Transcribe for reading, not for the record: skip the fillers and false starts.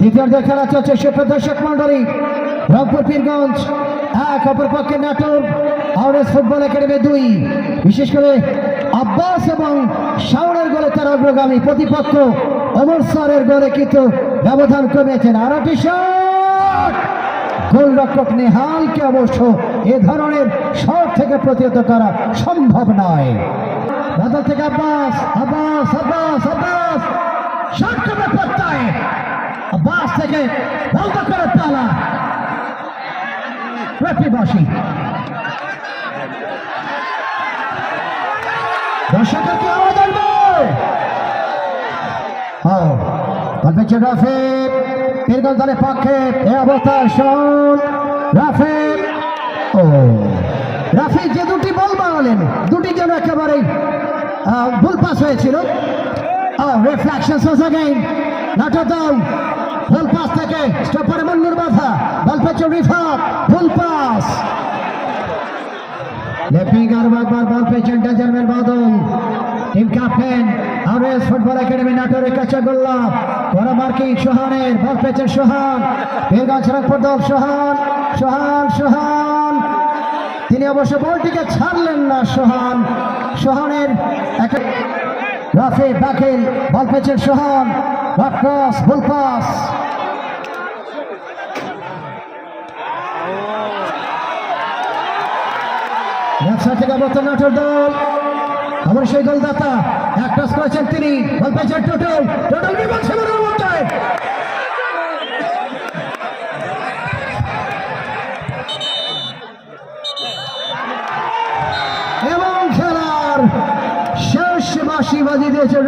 দ্বিতীয়ার্ধে খেলা চলছে সুপ্রদর্শক মন্ডলী। রংপুর পীরগঞ্জ এক, অপরপক্ষে নাটোর আওয়ারেজ ফুটবল একাডেমি 2। বিশেষ করে আব্বাস এবং শাওনের গোলে তারা অগ্রগামী। প্রতিপক্ষ ওমর স্যারের গোলে কিন্তু ব্যবধান কমেছেন। আর একটি শট, গোলরক্ষক নেহালকে অবশ্য এ ধরনের শট থেকে প্রতিহত করা সম্ভব নয়। বাদল থেকে আব্বাস আব্বাস আব্বাস আব্বাস শট করে পড়তায় আব্বাস থেকে বন্ধ করে তালা রেফারি। দর্শকের কি আওয়াজ আসবে? রাফি পীরগঞ্জ দলের পক্ষে এ অবস্থা শোন রাফি। রাফি যে দুটি বল মারলেন দুটি যেন একেবারে ভুল পাস হয়েছিল। রিফ্লেকশনস ওয়াজ অ্যাগেইন নাটোর দল। ভুল পাস থেকে স্টপারে মন্নুর বাধা, বল পেয়েছে রিফাত, ভুল পাস। লেপিংগার বারবার বল পেয়েছেন ডেজারম্যান বাদল, টিম ক্যাপ্টেন আওয়ারেজ ফুটবল একাডেমি নাটোরের কাছে গোল্লা। বড় মার্কিং সোহানের, বল পেয়েছেন সোহান। পীরগঞ্জ রংপুর দল সোহান সোহান সোহান, তিনি অবশ্য বলটিকে ছাড়লেন না। সোহানের রাফি বাকিল, বল পেয়েছেন সোহান, ক্রস, ভুল পাস। থেকে অবস্থান নাটোর দল, আবার সেই গোলদাতা এক ক্রস করেছেন তিনি, বল পেয়েছেন টোটাল বিপদ অবস্থায়। এবং খেলার শেষ বাঁশি বাজিয়ে দিয়েছে।